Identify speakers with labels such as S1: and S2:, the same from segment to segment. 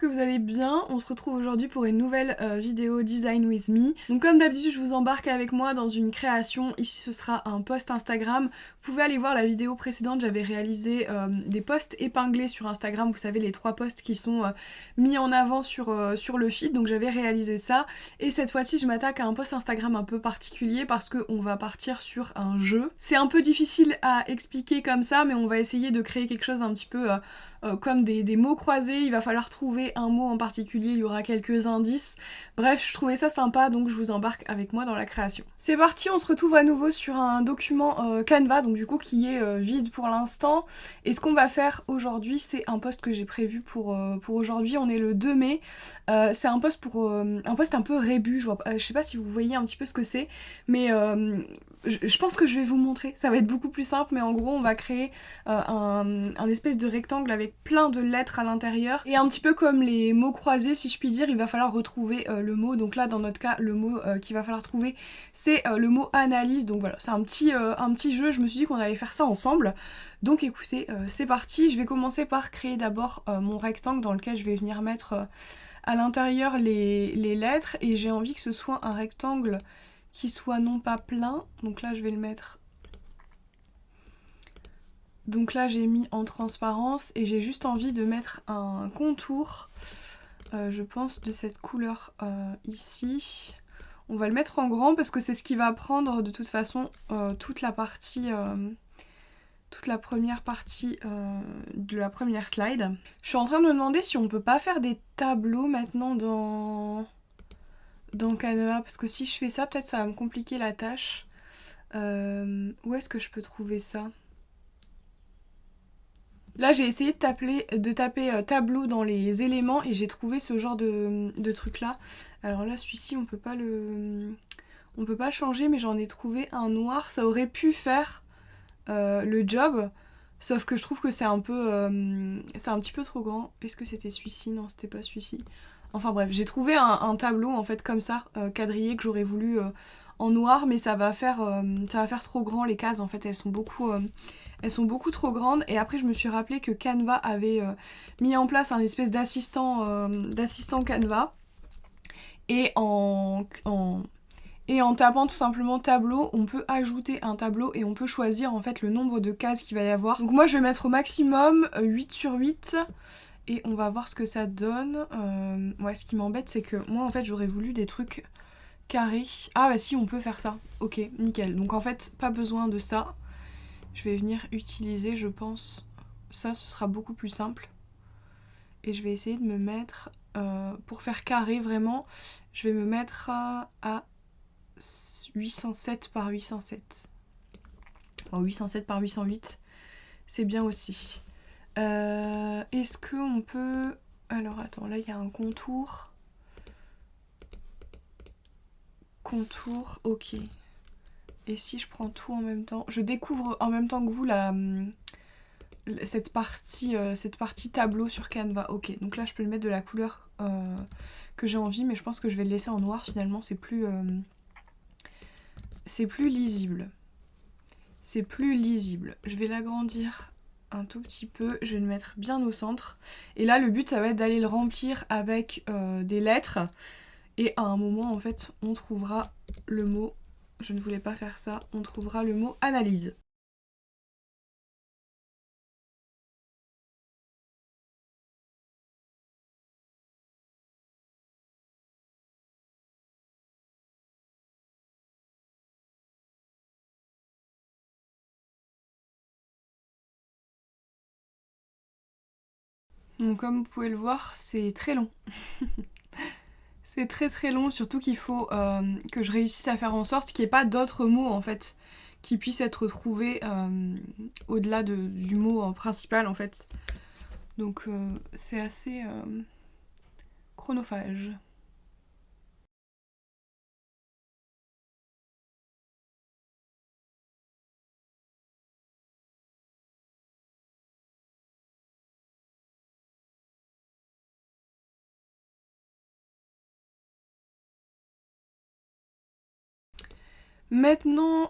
S1: vous allez bien. On se retrouve aujourd'hui pour une nouvelle vidéo Design with me. Donc comme d'habitude je vous embarque avec moi dans une création. Ici ce sera un post Instagram. Vous pouvez aller voir la vidéo précédente, j'avais réalisé des posts épinglés sur Instagram. Vous savez, les 3 posts qui sont mis en avant sur le feed. Donc j'avais réalisé ça. Et cette fois-ci je m'attaque à un post Instagram un peu particulier parce qu'on va partir sur un jeu. C'est un peu difficile à expliquer comme ça, mais on va essayer de créer quelque chose un petit peu comme des mots croisés. Il va falloir trouver un mot en particulier, il y aura quelques indices. Bref, je trouvais ça sympa, donc je vous embarque avec moi dans la création. C'est parti, on se retrouve à nouveau sur un document Canva, donc du coup qui est vide pour l'instant. Et ce qu'on va faire aujourd'hui, c'est un post que j'ai prévu pour aujourd'hui. On est le 2 mai. C'est un post un post un peu rébus. Je sais pas si vous voyez un petit peu ce que c'est, mais je pense que je vais vous montrer, ça va être beaucoup plus simple, mais en gros on va créer un espèce de rectangle avec plein de lettres à l'intérieur, et un petit peu comme les mots croisés si je puis dire, il va falloir retrouver le mot. Donc là dans notre cas le mot qu'il va falloir trouver c'est le mot analyse. Donc voilà, c'est un petit jeu, je me suis dit qu'on allait faire ça ensemble. Donc écoutez, c'est parti. Je vais commencer par créer d'abord mon rectangle dans lequel je vais venir mettre à l'intérieur les lettres, et j'ai envie que ce soit un rectangle qui soit non pas plein. Donc là je vais le mettre, donc là j'ai mis en transparence, et j'ai juste envie de mettre un contour je pense de cette couleur ici. On va le mettre en grand parce que c'est ce qui va prendre de toute façon toute la première partie de la première slide. Je suis en train de me demander si on peut pas faire des tableaux maintenant dans Canva, parce que si je fais ça, peut-être ça va me compliquer la tâche. Où est-ce que je peux trouver ça ? Là j'ai essayé de taper tableau dans les éléments, et j'ai trouvé ce genre de truc là. Alors là celui-ci on peut pas le changer, mais j'en ai trouvé un noir, ça aurait pu faire le job. Sauf que je trouve que c'est un petit peu trop grand. Est-ce que c'était celui-ci ? Non, c'était pas celui-ci. Enfin bref, j'ai trouvé un tableau en fait comme ça, quadrillé, que j'aurais voulu en noir, mais ça va faire trop grand. Les cases en fait elles sont beaucoup trop grandes. Et après je me suis rappelé que Canva avait mis en place un espèce d'assistant Canva. Et en tapant tout simplement tableau, on peut ajouter un tableau et on peut choisir en fait le nombre de cases qu'il va y avoir. Donc moi je vais mettre au maximum 8 sur 8 et on va voir ce que ça donne. Ouais, ce qui m'embête c'est que moi en fait j'aurais voulu des trucs carrés. Ah bah si, on peut faire ça. Ok, nickel. Donc en fait pas besoin de ça. Je vais venir utiliser, je pense, ça, ce sera beaucoup plus simple. Et je vais essayer de me mettre, pour faire carré vraiment, je vais me mettre à 807 par 807. Bon, 807 par 808, c'est bien aussi. Est-ce qu'on peut... Alors attends, là il y a un contour. Contour, ok. Et si je prends tout en même temps, je découvre en même temps que vous cette partie tableau sur Canva. Ok, donc là je peux le mettre de la couleur que j'ai envie, mais je pense que je vais le laisser en noir finalement, c'est plus lisible. C'est plus lisible. Je vais l'agrandir un tout petit peu, je vais le mettre bien au centre. Et là le but ça va être d'aller le remplir avec des lettres. Et à un moment en fait on trouvera le mot, je ne voulais pas faire ça, on trouvera le mot analyse. Donc comme vous pouvez le voir, c'est très long. C'est très très long, surtout qu'il faut que je réussisse à faire en sorte qu'il n'y ait pas d'autres mots en fait qui puissent être trouvés au-delà du mot principal en fait. Donc c'est assez chronophage. Maintenant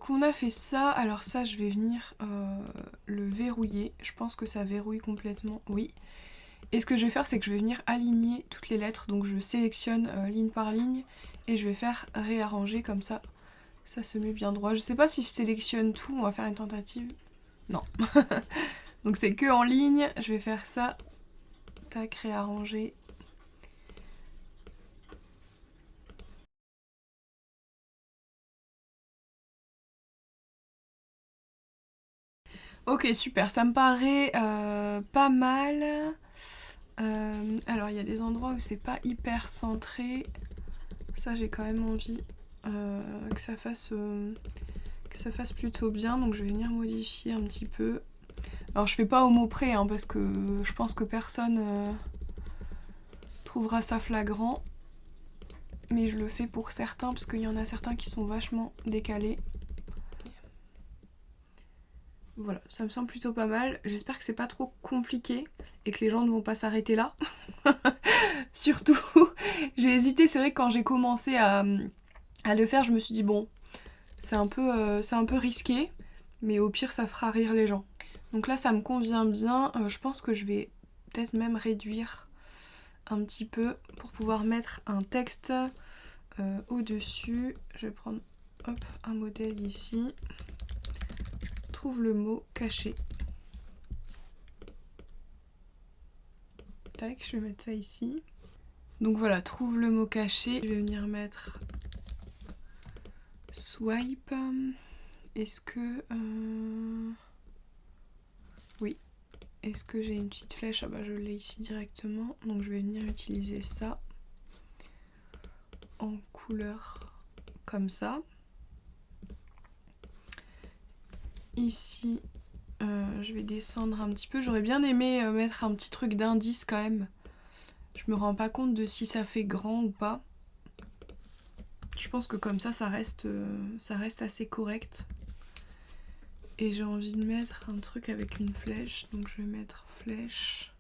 S1: qu'on a fait ça, alors ça je vais venir le verrouiller. Je pense que ça verrouille complètement, oui. Et ce que je vais faire, c'est que je vais venir aligner toutes les lettres. Donc je sélectionne ligne par ligne et je vais faire réarranger comme ça. Ça se met bien droit. Je sais pas si je sélectionne tout, on va faire une tentative. Non. Donc c'est que en ligne, je vais faire ça. Tac, réarranger. Ok, super, ça me paraît pas mal. Alors il y a des endroits où c'est pas hyper centré. Ça j'ai quand même envie que ça fasse plutôt bien. Donc je vais venir modifier un petit peu. Alors je fais pas au mot près hein, parce que je pense que personne trouvera ça flagrant. Mais je le fais pour certains parce qu'il y en a certains qui sont vachement décalés. Voilà, ça me semble plutôt pas mal. J'espère que c'est pas trop compliqué et que les gens ne vont pas s'arrêter là. Surtout, j'ai hésité, c'est vrai que quand j'ai commencé à le faire, je me suis dit bon, c'est un peu risqué, mais au pire ça fera rire les gens. Donc là ça me convient bien, je pense que je vais peut-être même réduire un petit peu pour pouvoir mettre un texte au-dessus. Je vais prendre hop, un modèle ici. Trouve le mot caché. Tac, je vais mettre ça ici. Donc voilà, trouve le mot caché. Je vais venir mettre swipe. Est-ce que... Oui. Est-ce que j'ai une petite flèche? Ah bah je l'ai ici directement. Donc je vais venir utiliser ça en couleur comme ça. Ici, je vais descendre un petit peu. J'aurais bien aimé mettre un petit truc d'indice quand même. Je me rends pas compte de si ça fait grand ou pas. Je pense que comme ça reste assez correct. Et j'ai envie de mettre un truc avec une flèche. Donc je vais mettre flèche.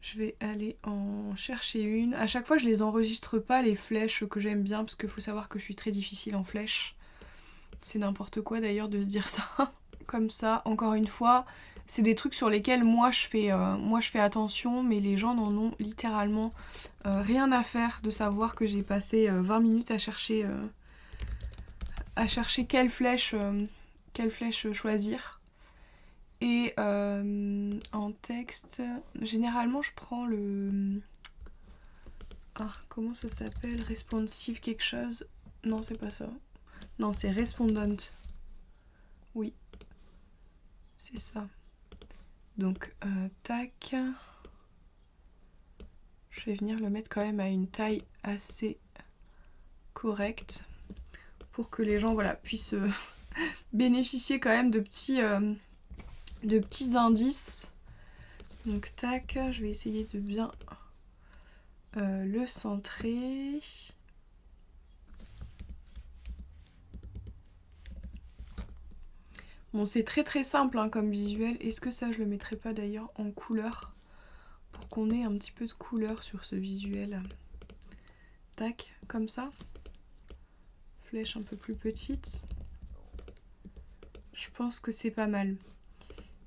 S1: Je vais aller en chercher une. À chaque fois je les enregistre pas les flèches que j'aime bien. Parce qu'il faut savoir que je suis très difficile en flèche. C'est n'importe quoi d'ailleurs de se dire ça. Comme ça, encore une fois, c'est des trucs sur lesquels moi je fais attention, mais les gens n'en ont littéralement rien à faire de savoir que j'ai passé 20 minutes à chercher quelle flèche choisir. Et en texte, généralement je prends le... Ah, comment ça s'appelle? Responsive quelque chose? Non, c'est pas ça. Non, c'est respondent. Oui, c'est ça. Donc, tac. Je vais venir le mettre quand même à une taille assez correcte pour que les gens voilà, puissent bénéficier quand même de petits indices. Donc, tac, je vais essayer de bien le centrer. Bon, c'est très très simple hein, comme visuel. Est-ce que ça, je le mettrai pas d'ailleurs en couleur pour qu'on ait un petit peu de couleur sur ce visuel? Tac, comme ça. Flèche un peu plus petite. Je pense que c'est pas mal.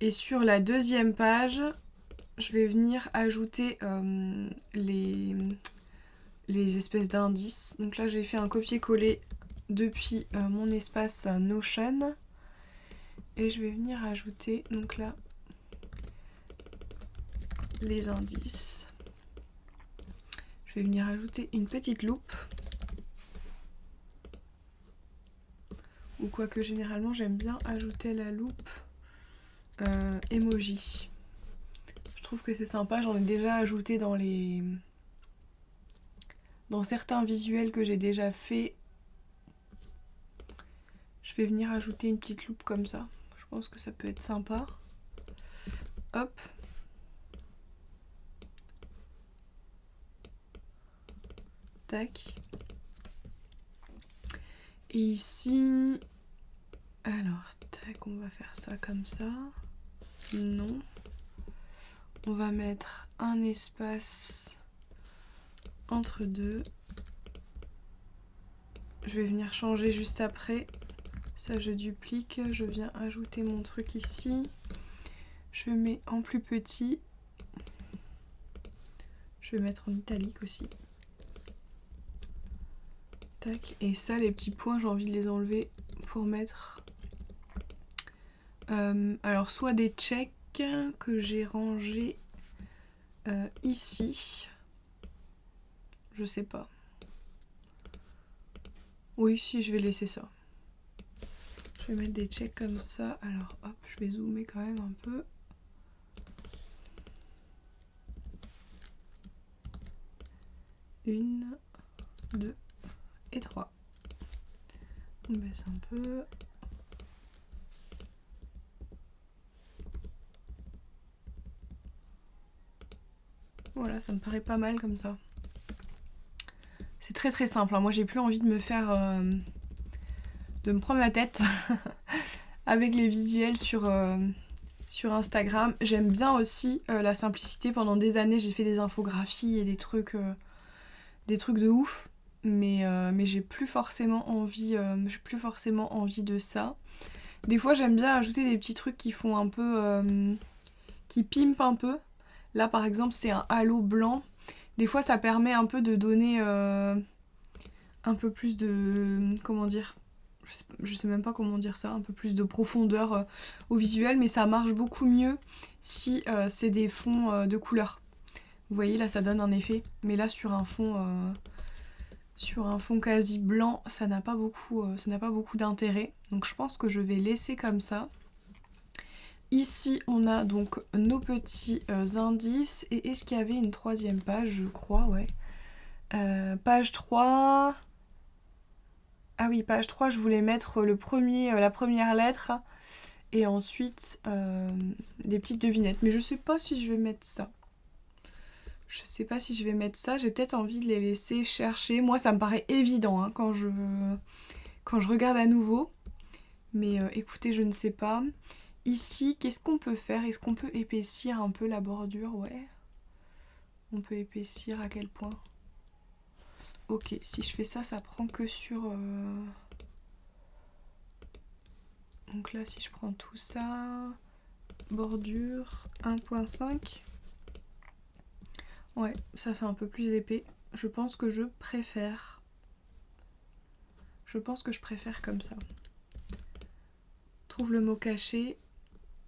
S1: Et sur la deuxième page, je vais venir ajouter les espèces d'indices. Donc là, j'ai fait un copier-coller depuis mon espace Notion. Et je vais venir ajouter, donc là, les indices. Je vais venir ajouter une petite loupe. Ou quoique généralement, j'aime bien ajouter la loupe emoji. Je trouve que c'est sympa, j'en ai déjà ajouté dans certains visuels que j'ai déjà fait. Je vais venir ajouter une petite loupe comme ça. Je pense que ça peut être sympa. Hop. Tac. Et ici... Alors, tac, on va faire ça comme ça. Non. On va mettre un espace entre deux. Je vais venir changer juste après. Ça, je duplique. Je viens ajouter mon truc ici. Je mets en plus petit. Je vais mettre en italique aussi. Tac. Et ça, les petits points, j'ai envie de les enlever pour mettre... alors, soit des checks que j'ai rangés ici. Je sais pas. Oui, si, je vais laisser ça. Je vais mettre des checks comme ça. Alors, hop, je vais zoomer quand même un peu. Une, 2 et 3. On baisse un peu. Voilà, ça me paraît pas mal comme ça. C'est très très simple, hein. Moi j'ai plus envie de me faire... de me prendre la tête avec les visuels sur Instagram. J'aime bien aussi la simplicité. Pendant des années j'ai fait des infographies et des trucs de ouf. Mais j'ai plus forcément envie de ça. Des fois j'aime bien ajouter des petits trucs qui font un peu... qui pimpent un peu. Là par exemple c'est un halo blanc. Des fois ça permet un peu de donner un peu plus de... comment dire, je sais même pas comment dire ça, un peu plus de profondeur au visuel, mais ça marche beaucoup mieux si c'est des fonds de couleur. Vous voyez là ça donne un effet, mais là sur un fond quasi blanc ça n'a pas beaucoup d'intérêt. Donc je pense que je vais laisser comme ça. Ici on a donc nos petits indices, et est-ce qu'il y avait une troisième page? Je crois, ouais. Page 3... Ah oui, page 3, je voulais mettre la première lettre et ensuite des petites devinettes. Mais je sais pas si je vais mettre ça. J'ai peut-être envie de les laisser chercher. Moi, ça me paraît évident hein, quand je regarde à nouveau. Mais écoutez, je ne sais pas. Ici, qu'est-ce qu'on peut faire? Est-ce qu'on peut épaissir un peu la bordure? Ouais. On peut épaissir à quel point? Ok, si je fais ça, ça prend que sur... Donc là, si je prends tout ça... Bordure 1.5. Ouais, ça fait un peu plus épais. Je pense que je préfère. Je pense que je préfère comme ça. Trouve le mot caché.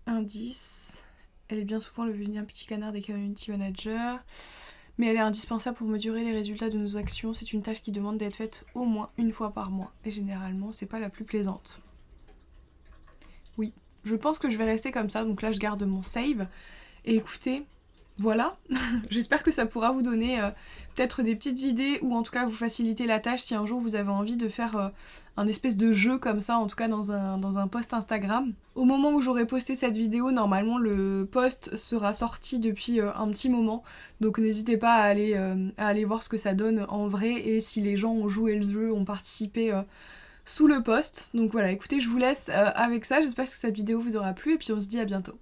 S1: Indice. Elle est bien souvent le vilain petit canard des community managers. Mais elle est indispensable pour mesurer les résultats de nos actions. C'est une tâche qui demande d'être faite au moins une fois par mois. Et généralement, c'est pas la plus plaisante. Oui, je pense que je vais rester comme ça. Donc là, je garde mon save. Et écoutez, voilà. J'espère que ça pourra vous donner peut-être des petites idées, ou en tout cas vous faciliter la tâche si un jour vous avez envie de faire un espèce de jeu comme ça, en tout cas dans un post Instagram. Au moment où j'aurai posté cette vidéo, normalement le post sera sorti depuis un petit moment, donc n'hésitez pas à aller voir ce que ça donne en vrai et si les gens ont joué le jeu, ont participé sous le post. Donc voilà, écoutez, je vous laisse avec ça, j'espère que cette vidéo vous aura plu et puis on se dit à bientôt.